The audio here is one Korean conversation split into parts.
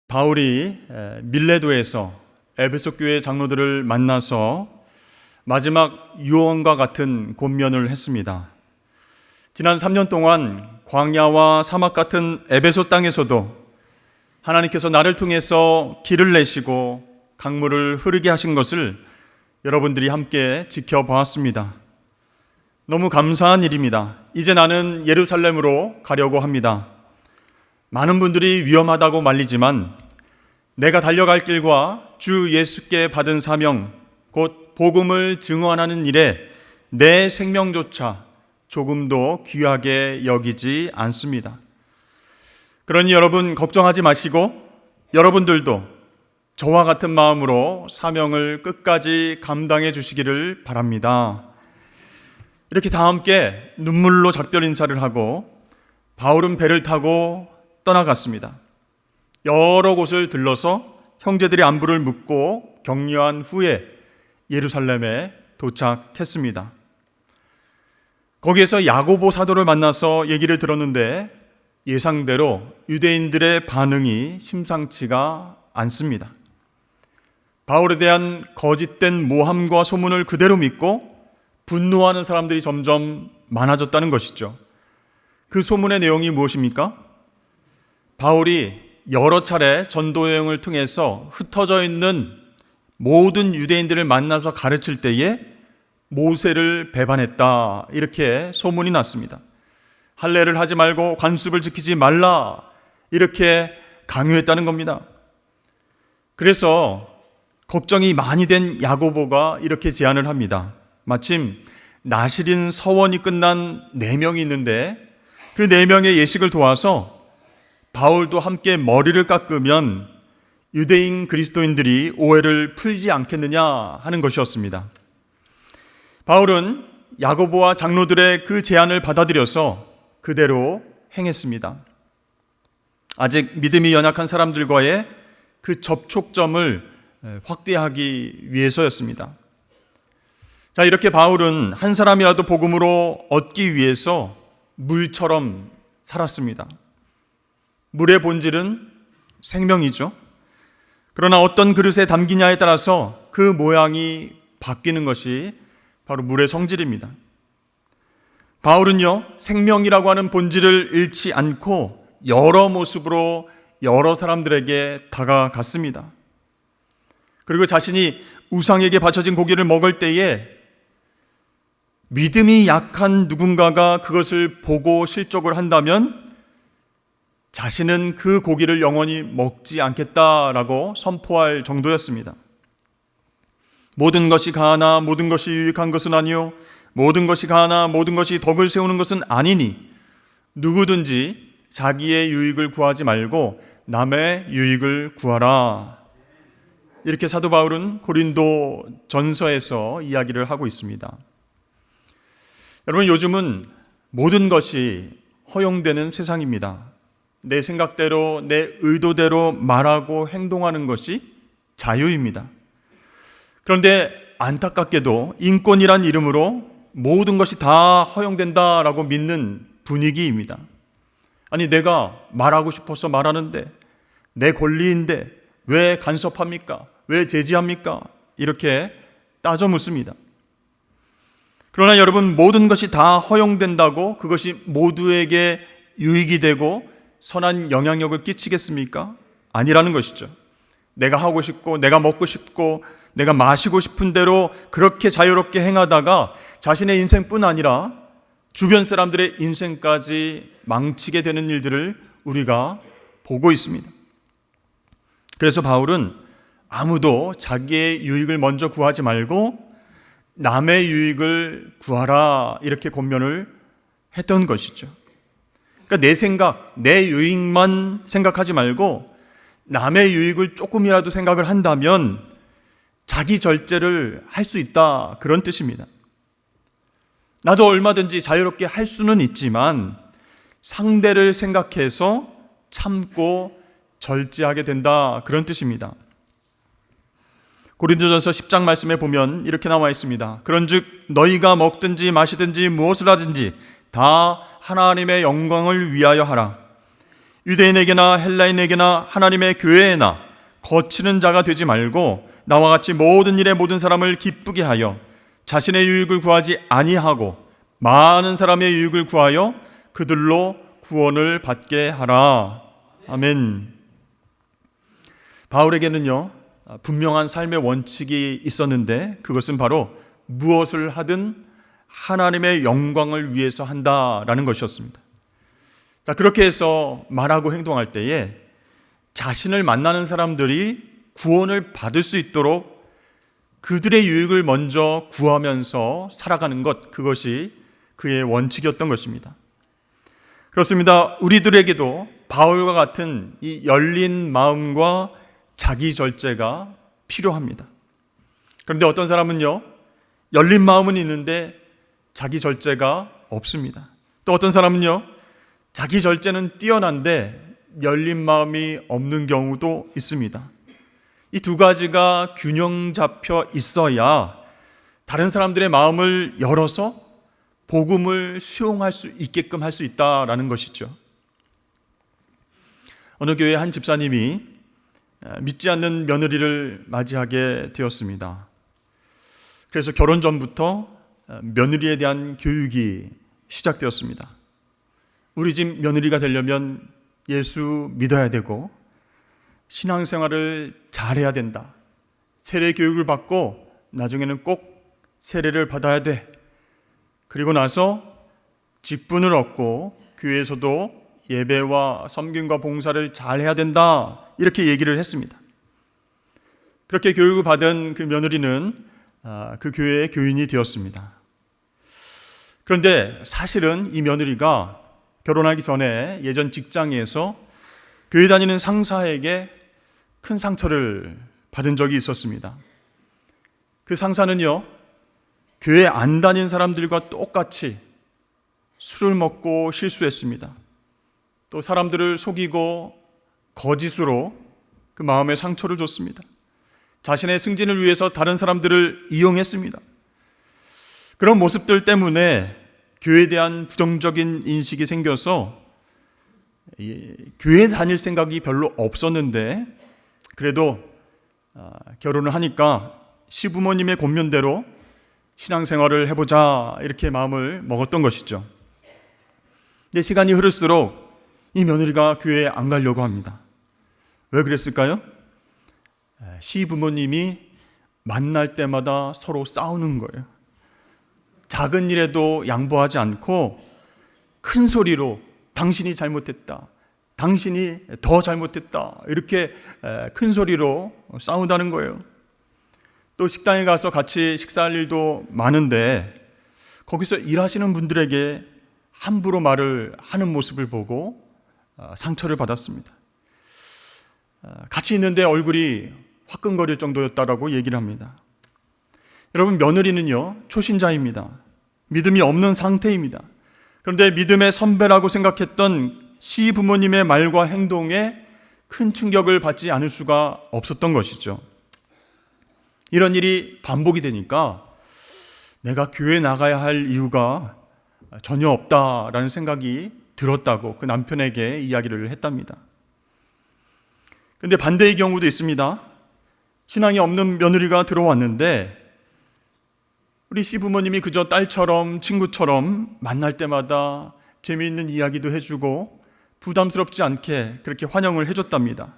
바울이 밀레도에서 에베소 교회 장로들을 만나서 마지막 유언과 같은 권면을 했습니다. 지난 3년 동안 광야와 사막 같은 에베소 땅에서도 하나님께서 나를 통해서 길을 내시고 강물을 흐르게 하신 것을 여러분들이 함께 지켜보았습니다. 너무 감사한 일입니다. 이제 나는 예루살렘으로 가려고 합니다. 많은 분들이 위험하다고 말리지만 내가 달려갈 길과 주 예수께 받은 사명, 곧 복음을 증언하는 일에 내 생명조차 조금도 귀하게 여기지 않습니다. 그러니 여러분 걱정하지 마시고 여러분들도 저와 같은 마음으로 사명을 끝까지 감당해 주시기를 바랍니다. 이렇게 다 함께 눈물로 작별 인사를 하고 바울은 배를 타고 떠나갔습니다. 여러 곳을 들러서 형제들의 안부를 묻고 격려한 후에 예루살렘에 도착했습니다. 거기에서 야고보 사도를 만나서 얘기를 들었는데 예상대로 유대인들의 반응이 심상치가 않습니다. 바울에 대한 거짓된 모함과 소문을 그대로 믿고 분노하는 사람들이 점점 많아졌다는 것이죠. 그 소문의 내용이 무엇입니까? 바울이 여러 차례 전도 여행을 통해서 흩어져 있는 모든 유대인들을 만나서 가르칠 때에 모세를 배반했다, 이렇게 소문이 났습니다. 할례를 하지 말고 관습을 지키지 말라, 이렇게 강요했다는 겁니다. 그래서 걱정이 많이 된 야고보가 이렇게 제안을 합니다. 마침 나실인 서원이 끝난 4명이 있는데 그 4명의 예식을 도와서 바울도 함께 머리를 깎으면 유대인 그리스도인들이 오해를 풀지 않겠느냐 하는 것이었습니다. 바울은 야고보와 장로들의 그 제안을 받아들여서 그대로 행했습니다. 아직 믿음이 연약한 사람들과의 그 접촉점을 확대하기 위해서였습니다. 자, 이렇게 바울은 한 사람이라도 복음으로 얻기 위해서 물처럼 살았습니다. 물의 본질은 생명이죠. 그러나 어떤 그릇에 담기냐에 따라서 그 모양이 바뀌는 것이 바로 물의 성질입니다. 바울은요, 생명이라고 하는 본질을 잃지 않고 여러 모습으로 여러 사람들에게 다가갔습니다. 그리고 자신이 우상에게 바쳐진 고기를 먹을 때에 믿음이 약한 누군가가 그것을 보고 실족을 한다면 자신은 그 고기를 영원히 먹지 않겠다라고 선포할 정도였습니다. 모든 것이 가하나 모든 것이 유익한 것은 아니요 모든 것이 가하나 모든 것이 덕을 세우는 것은 아니니 누구든지 자기의 유익을 구하지 말고 남의 유익을 구하라. 이렇게 사도 바울은 고린도 전서에서 이야기를 하고 있습니다. 여러분, 요즘은 모든 것이 허용되는 세상입니다. 내 생각대로, 내 의도대로 말하고 행동하는 것이 자유입니다. 그런데 안타깝게도 인권이란 이름으로 모든 것이 다 허용된다라고 믿는 분위기입니다. 아니, 내가 말하고 싶어서 말하는데, 내 권리인데 왜 간섭합니까? 왜 제지합니까? 이렇게 따져 묻습니다. 그러나 여러분, 모든 것이 다 허용된다고 그것이 모두에게 유익이 되고 선한 영향력을 끼치겠습니까? 아니라는 것이죠. 내가 하고 싶고 내가 먹고 싶고 내가 마시고 싶은 대로 그렇게 자유롭게 행하다가 자신의 인생뿐 아니라 주변 사람들의 인생까지 망치게 되는 일들을 우리가 보고 있습니다. 그래서 바울은 아무도 자기의 유익을 먼저 구하지 말고 남의 유익을 구하라, 이렇게 권면을 했던 것이죠. 그러니까 내 생각, 내 유익만 생각하지 말고 남의 유익을 조금이라도 생각을 한다면 자기 절제를 할 수 있다, 그런 뜻입니다. 나도 얼마든지 자유롭게 할 수는 있지만 상대를 생각해서 참고 절제하게 된다, 그런 뜻입니다. 고린도전서 10장 말씀에 보면 이렇게 나와 있습니다. 그런즉 너희가 먹든지 마시든지 무엇을 하든지 다 하나님의 영광을 위하여 하라. 유대인에게나 헬라인에게나 하나님의 교회에나 거치는 자가 되지 말고 나와 같이 모든 일에 모든 사람을 기쁘게 하여 자신의 유익을 구하지 아니하고 많은 사람의 유익을 구하여 그들로 구원을 받게 하라. 아멘. 바울에게는요, 분명한 삶의 원칙이 있었는데 그것은 바로 무엇을 하든 하나님의 영광을 위해서 한다라는 것이었습니다. 자, 그렇게 해서 말하고 행동할 때에 자신을 만나는 사람들이 구원을 받을 수 있도록 그들의 유익을 먼저 구하면서 살아가는 것, 그것이 그의 원칙이었던 것입니다. 그렇습니다. 우리들에게도 바울과 같은 이 열린 마음과 자기 절제가 필요합니다. 그런데 어떤 사람은요, 열린 마음은 있는데 자기 절제가 없습니다. 또 어떤 사람은요, 자기 절제는 뛰어난데 열린 마음이 없는 경우도 있습니다. 이 두 가지가 균형 잡혀 있어야 다른 사람들의 마음을 열어서 복음을 수용할 수 있게끔 할 수 있다라는 것이죠. 어느 교회 한 집사님이 믿지 않는 며느리를 맞이하게 되었습니다. 그래서 결혼 전부터 며느리에 대한 교육이 시작되었습니다. 우리 집 며느리가 되려면 예수 믿어야 되고 신앙생활을 잘해야 된다. 세례 교육을 받고 나중에는 꼭 세례를 받아야 돼. 그리고 나서 직분을 얻고 교회에서도 예배와 섬김과 봉사를 잘해야 된다. 이렇게 얘기를 했습니다. 그렇게 교육을 받은 그 며느리는 그 교회의 교인이 되었습니다. 그런데 사실은 이 며느리가 결혼하기 전에 예전 직장에서 교회 다니는 상사에게 큰 상처를 받은 적이 있었습니다. 그 상사는요, 교회 안 다닌 사람들과 똑같이 술을 먹고 실수했습니다. 또 사람들을 속이고 거짓으로 그 마음에 상처를 줬습니다. 자신의 승진을 위해서 다른 사람들을 이용했습니다. 그런 모습들 때문에 교회에 대한 부정적인 인식이 생겨서 교회 다닐 생각이 별로 없었는데 그래도 결혼을 하니까 시부모님의 권면대로 신앙생활을 해보자 이렇게 마음을 먹었던 것이죠. 근데 시간이 흐를수록 이 며느리가 교회에 안 가려고 합니다. 왜 그랬을까요? 시부모님이 만날 때마다 서로 싸우는 거예요. 작은 일에도 양보하지 않고 큰 소리로 당신이 잘못했다, 당신이 더 잘못했다 이렇게 큰 소리로 싸운다는 거예요. 또 식당에 가서 같이 식사할 일도 많은데 거기서 일하시는 분들에게 함부로 말을 하는 모습을 보고 상처를 받았습니다. 같이 있는데 얼굴이 화끈거릴 정도였다라고 얘기를 합니다. 여러분, 며느리는요, 초신자입니다. 믿음이 없는 상태입니다. 그런데 믿음의 선배라고 생각했던 시부모님의 말과 행동에 큰 충격을 받지 않을 수가 없었던 것이죠. 이런 일이 반복이 되니까 내가 교회 나가야 할 이유가 전혀 없다라는 생각이 들었다고 그 남편에게 이야기를 했답니다. 그런데 반대의 경우도 있습니다. 신앙이 없는 며느리가 들어왔는데 우리 시부모님이 그저 딸처럼 친구처럼 만날 때마다 재미있는 이야기도 해주고 부담스럽지 않게 그렇게 환영을 해줬답니다.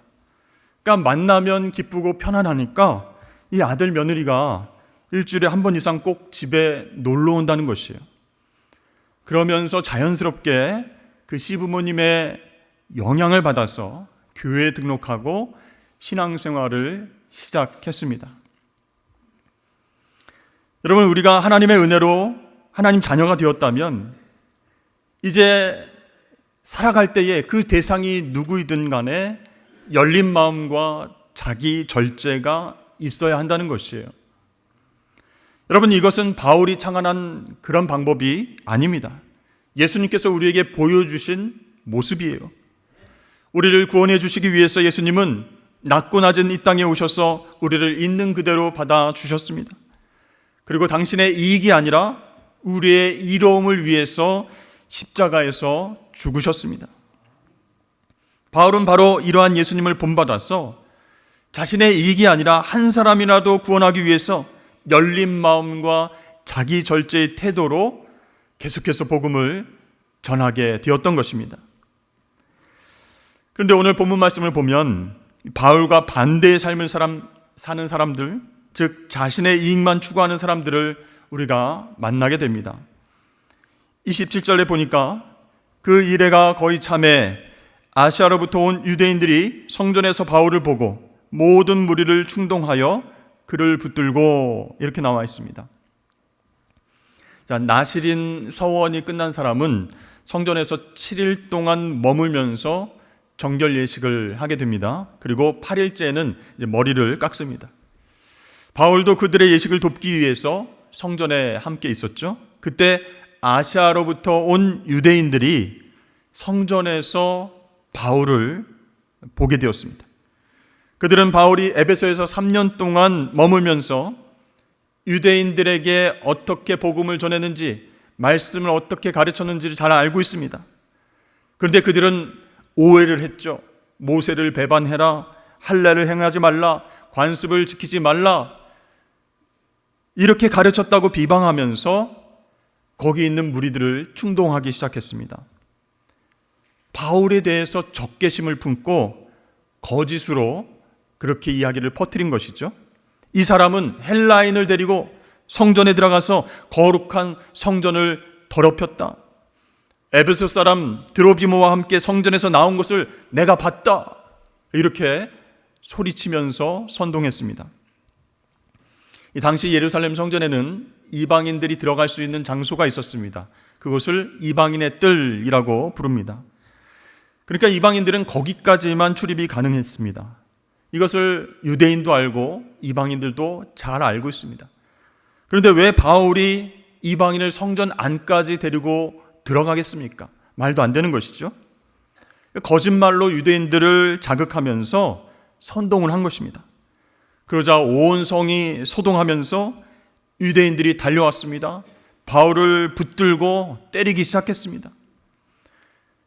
그러니까 만나면 기쁘고 편안하니까 이 아들 며느리가 일주일에 한 번 이상 꼭 집에 놀러 온다는 것이에요. 그러면서 자연스럽게 그 시부모님의 영향을 받아서 교회에 등록하고 신앙생활을 시작했습니다. 여러분, 우리가 하나님의 은혜로 하나님 자녀가 되었다면 이제 살아갈 때에 그 대상이 누구이든 간에 열린 마음과 자기 절제가 있어야 한다는 것이에요. 여러분, 이것은 바울이 창안한 그런 방법이 아닙니다. 예수님께서 우리에게 보여주신 모습이에요. 우리를 구원해 주시기 위해서 예수님은 낮고 낮은 이 땅에 오셔서 우리를 있는 그대로 받아주셨습니다. 그리고 당신의 이익이 아니라 우리의 이로움을 위해서 십자가에서 죽으셨습니다. 바울은 바로 이러한 예수님을 본받아서 자신의 이익이 아니라 한 사람이라도 구원하기 위해서 열린 마음과 자기 절제의 태도로 계속해서 복음을 전하게 되었던 것입니다. 그런데 오늘 본문 말씀을 보면 바울과 반대의 삶을 사는 사람들, 즉 자신의 이익만 추구하는 사람들을 우리가 만나게 됩니다. 27절에 보니까 그 이래가 거의 참에 아시아로부터 온 유대인들이 성전에서 바울을 보고 모든 무리를 충동하여 그를 붙들고, 이렇게 나와 있습니다. 자, 나실인 서원이 끝난 사람은 성전에서 7일 동안 머물면서 정결 예식을 하게 됩니다. 그리고 8일째는 이제 머리를 깎습니다. 바울도 그들의 예식을 돕기 위해서 성전에 함께 있었죠. 그때 아시아로부터 온 유대인들이 성전에서 바울을 보게 되었습니다. 그들은 바울이 에베소에서 3년 동안 머물면서 유대인들에게 어떻게 복음을 전했는지, 말씀을 어떻게 가르쳤는지를 잘 알고 있습니다. 그런데 그들은 오해를 했죠. 모세를 배반해라, 할례를 행하지 말라, 관습을 지키지 말라, 이렇게 가르쳤다고 비방하면서 거기 있는 무리들을 충동하기 시작했습니다. 바울에 대해서 적개심을 품고 거짓으로 그렇게 이야기를 퍼뜨린 것이죠. 이 사람은 헬라인을 데리고 성전에 들어가서 거룩한 성전을 더럽혔다. 에베소 사람 드로비모와 함께 성전에서 나온 것을 내가 봤다. 이렇게 소리치면서 선동했습니다. 이 당시 예루살렘 성전에는 이방인들이 들어갈 수 있는 장소가 있었습니다. 그것을 이방인의 뜰이라고 부릅니다. 그러니까 이방인들은 거기까지만 출입이 가능했습니다. 이것을 유대인도 알고 이방인들도 잘 알고 있습니다. 그런데 왜 바울이 이방인을 성전 안까지 데리고 들어가겠습니까? 말도 안 되는 것이죠. 거짓말로 유대인들을 자극하면서 선동을 한 것입니다. 그러자 온 성이 소동하면서 유대인들이 달려왔습니다. 바울을 붙들고 때리기 시작했습니다.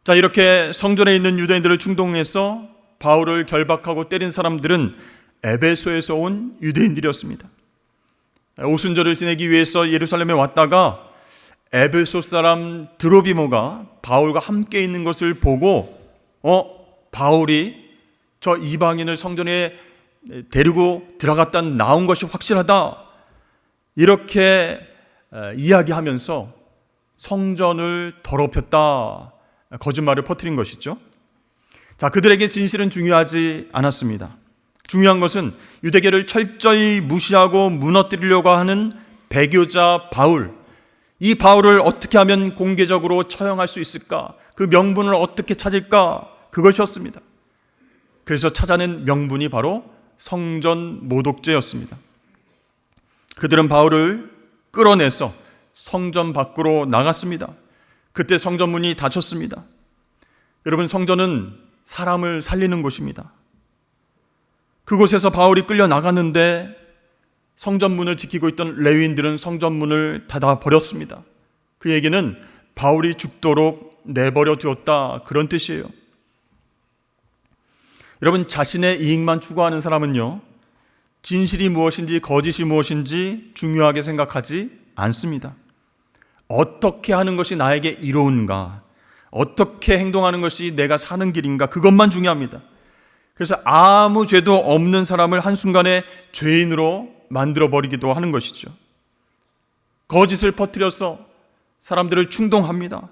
자, 이렇게 성전에 있는 유대인들을 충동해서 바울을 결박하고 때린 사람들은 에베소에서 온 유대인들이었습니다. 오순절을 지내기 위해서 예루살렘에 왔다가 에베소 사람 드로비모가 바울과 함께 있는 것을 보고 바울이 저 이방인을 성전에 데리고 들어갔다 나온 것이 확실하다, 이렇게 이야기하면서 성전을 더럽혔다, 거짓말을 퍼뜨린 것이죠. 자, 그들에게 진실은 중요하지 않았습니다. 중요한 것은 유대계를 철저히 무시하고 무너뜨리려고 하는 배교자 바울, 이 바울을 어떻게 하면 공개적으로 처형할 수 있을까, 그 명분을 어떻게 찾을까, 그것이었습니다. 그래서 찾아낸 명분이 바로 성전 모독죄였습니다. 그들은 바울을 끌어내서 성전 밖으로 나갔습니다. 그때 성전 문이 닫혔습니다. 여러분, 성전은 사람을 살리는 곳입니다. 그곳에서 바울이 끌려 나갔는데 성전 문을 지키고 있던 레위인들은 성전 문을 닫아 버렸습니다. 그 얘기는 바울이 죽도록 내버려 두었다, 그런 뜻이에요. 여러분, 자신의 이익만 추구하는 사람은요, 진실이 무엇인지 거짓이 무엇인지 중요하게 생각하지 않습니다. 어떻게 하는 것이 나에게 이로운가, 어떻게 행동하는 것이 내가 사는 길인가, 그것만 중요합니다. 그래서 아무 죄도 없는 사람을 한순간에 죄인으로 만들어버리기도 하는 것이죠. 거짓을 퍼뜨려서 사람들을 충동합니다.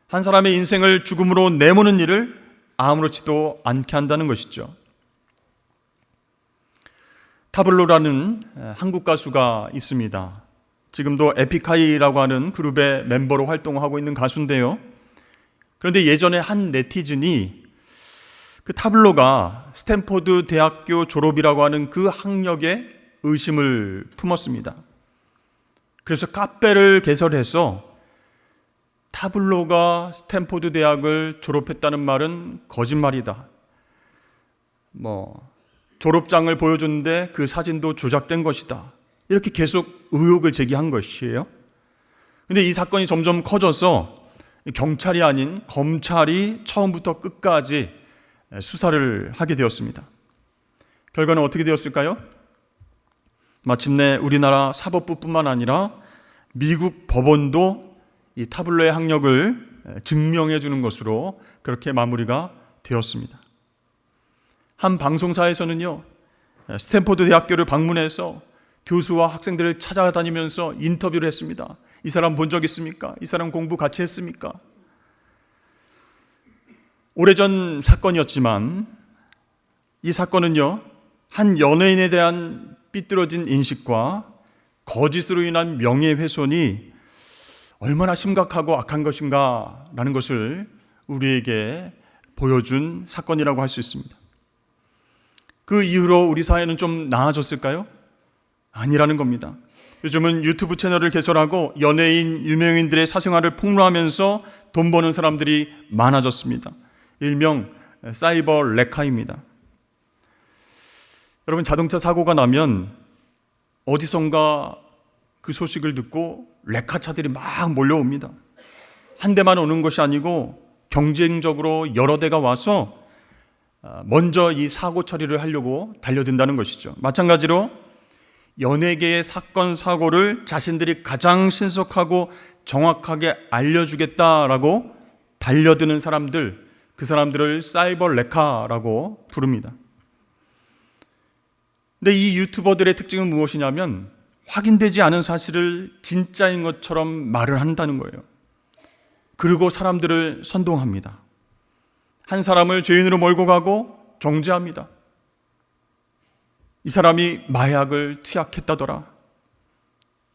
한 사람의 인생을 죽음으로 내모는 일을 아무렇지도 않게 한다는 것이죠. 타블로라는 한국 가수가 있습니다. 지금도 에픽하이라고 하는 그룹의 멤버로 활동하고 있는 가수인데요. 그런데 예전에 한 네티즌이 그 타블로가 스탠포드 대학교 졸업이라고 하는 그 학력에 의심을 품었습니다. 그래서 카페를 개설해서 타블로가 스탠포드 대학을 졸업했다는 말은 거짓말이다, 졸업장을 보여줬는데 그 사진도 조작된 것이다, 이렇게 계속 의혹을 제기한 것이에요. 그런데 이 사건이 점점 커져서 경찰이 아닌 검찰이 처음부터 끝까지 수사를 하게 되었습니다. 결과는 어떻게 되었을까요? 마침내 우리나라 사법부뿐만 아니라 미국 법원도 이 타블로의 학력을 증명해 주는 것으로 그렇게 마무리가 되었습니다. 한 방송사에서는요, 스탠포드 대학교를 방문해서 교수와 학생들을 찾아다니면서 인터뷰를 했습니다. 이 사람 본 적 있습니까? 이 사람 공부 같이 했습니까? 오래전 사건이었지만 이 사건은요, 한 연예인에 대한 삐뚤어진 인식과 거짓으로 인한 명예훼손이 얼마나 심각하고 악한 것인가 라는 것을 우리에게 보여준 사건이라고 할 수 있습니다. 그 이후로 우리 사회는 좀 나아졌을까요? 아니라는 겁니다. 요즘은 유튜브 채널을 개설하고 연예인, 유명인들의 사생활을 폭로하면서 돈 버는 사람들이 많아졌습니다. 일명 사이버 레카입니다. 여러분, 자동차 사고가 나면 어디선가 그 소식을 듣고 레카차들이 막 몰려옵니다. 한 대만 오는 것이 아니고 경쟁적으로 여러 대가 와서 먼저 이 사고 처리를 하려고 달려든다는 것이죠. 마찬가지로 연예계의 사건, 사고를 자신들이 가장 신속하고 정확하게 알려주겠다라고 달려드는 사람들, 그 사람들을 사이버 레카라고 부릅니다. 근데 이 유튜버들의 특징은 무엇이냐면 확인되지 않은 사실을 진짜인 것처럼 말을 한다는 거예요. 그리고 사람들을 선동합니다. 한 사람을 죄인으로 몰고 가고 정죄합니다. 이 사람이 마약을 투약했다더라.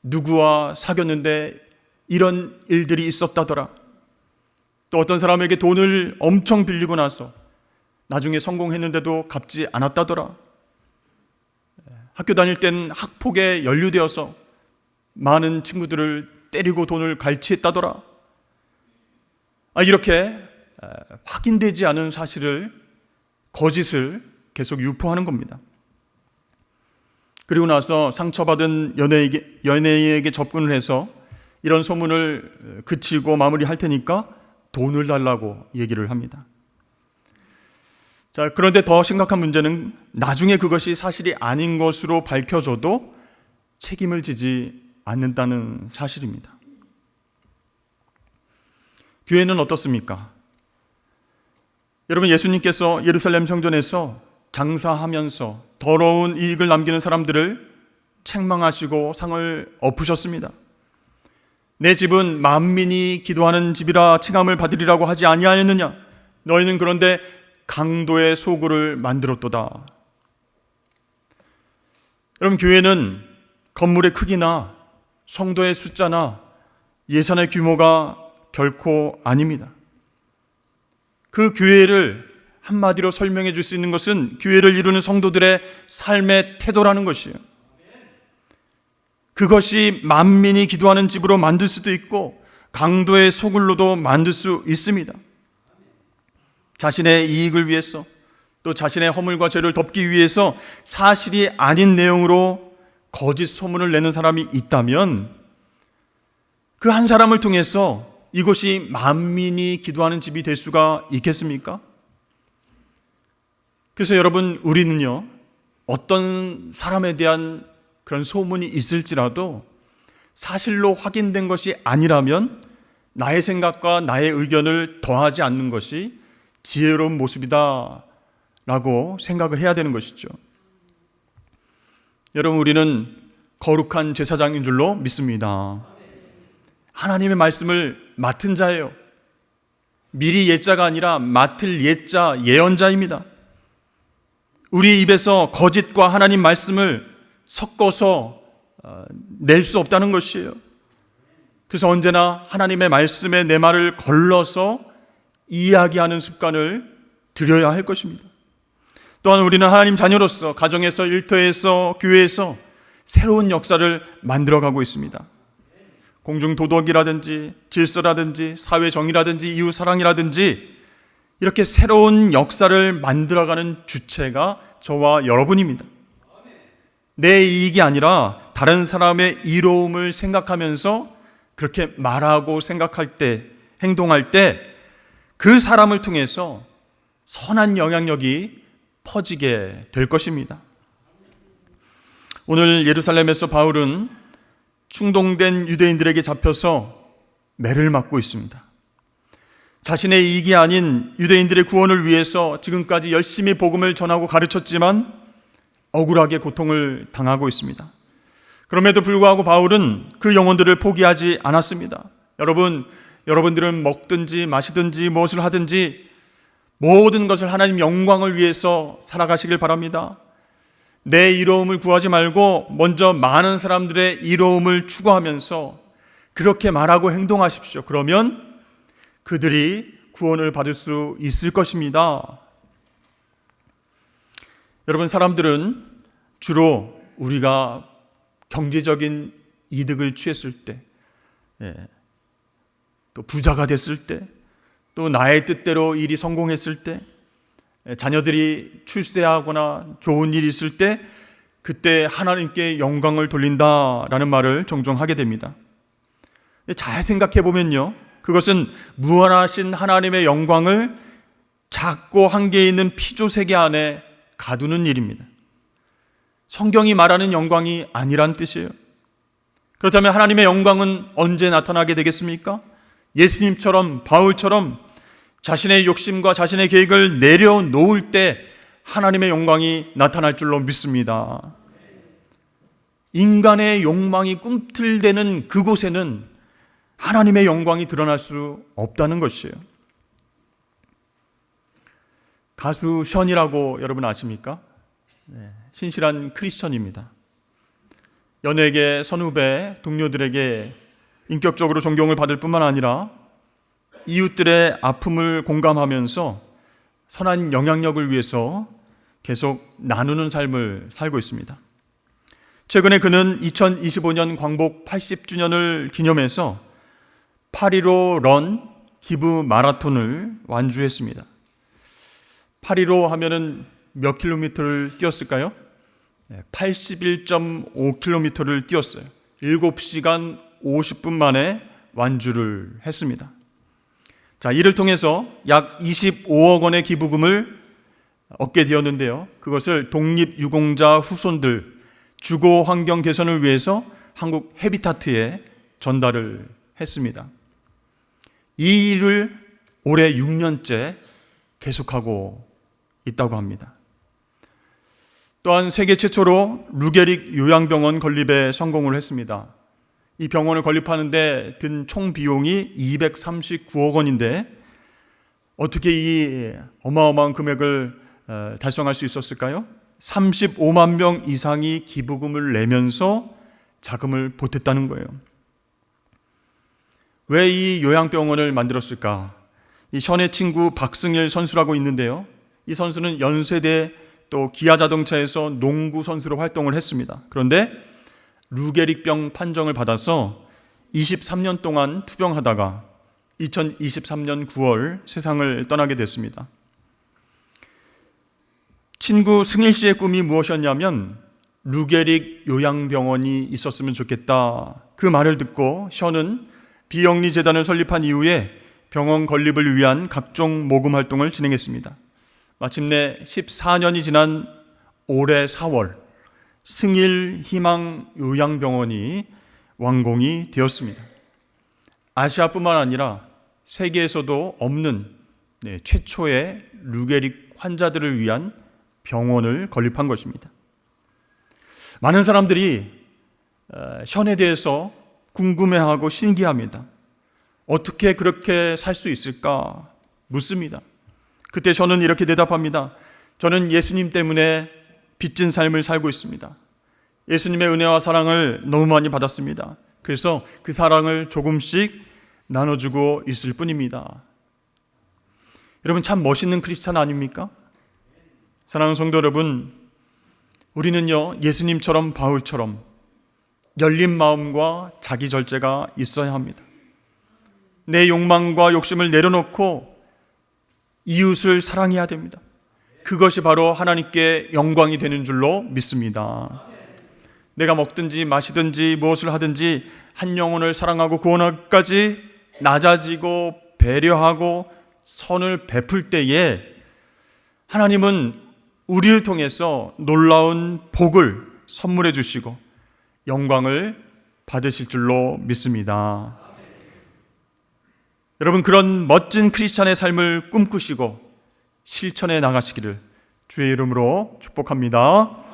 누구와 사귀었는데 이런 일들이 있었다더라. 또 어떤 사람에게 돈을 엄청 빌리고 나서 나중에 성공했는데도 갚지 않았다더라. 학교 다닐 땐 학폭에 연루되어서 많은 친구들을 때리고 돈을 갈취했다더라. 이렇게 확인되지 않은 사실을, 거짓을 계속 유포하는 겁니다. 그리고 나서 상처받은 연예인에게 접근을 해서 이런 소문을 그치고 마무리할 테니까 돈을 달라고 얘기를 합니다. 자, 그런데 더 심각한 문제는 나중에 그것이 사실이 아닌 것으로 밝혀져도 책임을 지지 않는다는 사실입니다. 교회는 어떻습니까? 여러분, 예수님께서 예루살렘 성전에서 장사하면서 더러운 이익을 남기는 사람들을 책망하시고 상을 엎으셨습니다. 내 집은 만민이 기도하는 집이라 칭함을 받으리라고 하지 아니하였느냐? 너희는 그런데 강도의 소굴을 만들었도다. 여러분, 교회는 건물의 크기나 성도의 숫자나 예산의 규모가 결코 아닙니다. 그 교회를 한마디로 설명해 줄 수 있는 것은 교회를 이루는 성도들의 삶의 태도라는 것이에요. 그것이 만민이 기도하는 집으로 만들 수도 있고 강도의 소굴로도 만들 수 있습니다. 자신의 이익을 위해서, 또 자신의 허물과 죄를 덮기 위해서 사실이 아닌 내용으로 거짓 소문을 내는 사람이 있다면 그 한 사람을 통해서 이곳이 만민이 기도하는 집이 될 수가 있겠습니까? 그래서 여러분, 우리는요, 어떤 사람에 대한 그런 소문이 있을지라도 사실로 확인된 것이 아니라면 나의 생각과 나의 의견을 더하지 않는 것이 지혜로운 모습이다 라고 생각을 해야 되는 것이죠. 여러분, 우리는 거룩한 제사장인 줄로 믿습니다. 하나님의 말씀을 맡은 자예요. 미리 예자가 아니라 맡을 예자, 예언자입니다. 우리 입에서 거짓과 하나님 말씀을 섞어서 낼 수 없다는 것이에요. 그래서 언제나 하나님의 말씀에 내 말을 걸러서 이야기하는 습관을 들여야 할 것입니다. 또한 우리는 하나님 자녀로서 가정에서, 일터에서, 교회에서 새로운 역사를 만들어가고 있습니다. 공중도덕이라든지 질서라든지 사회정의라든지 이웃사랑이라든지 이렇게 새로운 역사를 만들어가는 주체가 저와 여러분입니다. 내 이익이 아니라 다른 사람의 이로움을 생각하면서 그렇게 말하고 생각할 때, 행동할 때 그 사람을 통해서 선한 영향력이 퍼지게 될 것입니다. 오늘 예루살렘에서 바울은 충동된 유대인들에게 잡혀서 매를 맞고 있습니다. 자신의 이익이 아닌 유대인들의 구원을 위해서 지금까지 열심히 복음을 전하고 가르쳤지만 억울하게 고통을 당하고 있습니다. 그럼에도 불구하고 바울은 그 영혼들을 포기하지 않았습니다. 여러분들은 먹든지 마시든지 무엇을 하든지 모든 것을 하나님 영광을 위해서 살아가시길 바랍니다. 내 이로움을 구하지 말고 먼저 많은 사람들의 이로움을 추구하면서 그렇게 말하고 행동하십시오. 그러면 그들이 구원을 받을 수 있을 것입니다. 여러분, 사람들은 주로 우리가 경제적인 이득을 취했을 때, 또 부자가 됐을 때, 또 나의 뜻대로 일이 성공했을 때, 자녀들이 출세하거나 좋은 일이 있을 때, 그때 하나님께 영광을 돌린다라는 말을 종종 하게 됩니다. 잘 생각해 보면요, 그것은 무한하신 하나님의 영광을 작고 한계에 있는 피조세계 안에 가두는 일입니다. 성경이 말하는 영광이 아니란 뜻이에요. 그렇다면 하나님의 영광은 언제 나타나게 되겠습니까? 예수님처럼, 바울처럼 자신의 욕심과 자신의 계획을 내려놓을 때 하나님의 영광이 나타날 줄로 믿습니다. 인간의 욕망이 꿈틀대는 그곳에는 하나님의 영광이 드러날 수 없다는 것이에요. 가수 션이라고 여러분 아십니까? 신실한 크리스천입니다. 연예계 선후배 동료들에게 인격적으로 존경을 받을 뿐만 아니라 이웃들의 아픔을 공감하면서 선한 영향력을 위해서 계속 나누는 삶을 살고 있습니다. 최근에 그는 2025년 광복 80주년을 기념해서 8.15 런 기부 마라톤을 완주했습니다. 8.15 하면은 몇 킬로미터를 뛰었을까요? 81.5킬로미터를 뛰었어요. 7시간 50분 만에 완주를 했습니다. 자, 이를 통해서 약 25억 원의 기부금을 얻게 되었는데요. 그것을 독립유공자 후손들 주거 환경 개선을 위해서 한국 해비타트에 전달을 했습니다. 이 일을 올해 6년째 계속하고 있다고 합니다. 또한 세계 최초로 루게릭 요양병원 건립에 성공을 했습니다. 이 병원을 건립하는데 든 총 비용이 239억 원인데 어떻게 이 어마어마한 금액을 달성할 수 있었을까요? 35만 명 이상이 기부금을 내면서 자금을 보탰다는 거예요. 왜 이 요양병원을 만들었을까? 이 션의 친구 박승일 선수라고 있는데요. 이 선수는 연세대 또 기아자동차에서 농구 선수로 활동을 했습니다. 그런데 루게릭병 판정을 받아서 23년 동안 투병하다가 2023년 9월 세상을 떠나게 됐습니다. 친구 승일 씨의 꿈이 무엇이었냐면 루게릭 요양병원이 있었으면 좋겠다. 그 말을 듣고 션은 비영리 재단을 설립한 이후에 병원 건립을 위한 각종 모금 활동을 진행했습니다. 마침내 14년이 지난 올해 4월 승일 희망 요양병원이 완공이 되었습니다. 아시아뿐만 아니라 세계에서도 없는 최초의 루게릭 환자들을 위한 병원을 건립한 것입니다. 많은 사람들이 션에 대해서 궁금해하고 신기합니다. 어떻게 그렇게 살 수 있을까 묻습니다. 그때 저는 이렇게 대답합니다. 저는 예수님 때문에 빚진 삶을 살고 있습니다. 예수님의 은혜와 사랑을 너무 많이 받았습니다. 그래서 그 사랑을 조금씩 나눠주고 있을 뿐입니다. 여러분, 참 멋있는 크리스찬 아닙니까? 사랑하는 성도 여러분, 우리는요 예수님처럼 바울처럼 열린 마음과 자기 절제가 있어야 합니다. 내 욕망과 욕심을 내려놓고 이웃을 사랑해야 됩니다. 그것이 바로 하나님께 영광이 되는 줄로 믿습니다. 내가 먹든지 마시든지 무엇을 하든지 한 영혼을 사랑하고 구원하기까지 낮아지고 배려하고 선을 베풀 때에 하나님은 우리를 통해서 놀라운 복을 선물해 주시고 영광을 받으실 줄로 믿습니다. 여러분, 그런 멋진 크리스찬의 삶을 꿈꾸시고 실천해 나가시기를 주의 이름으로 축복합니다.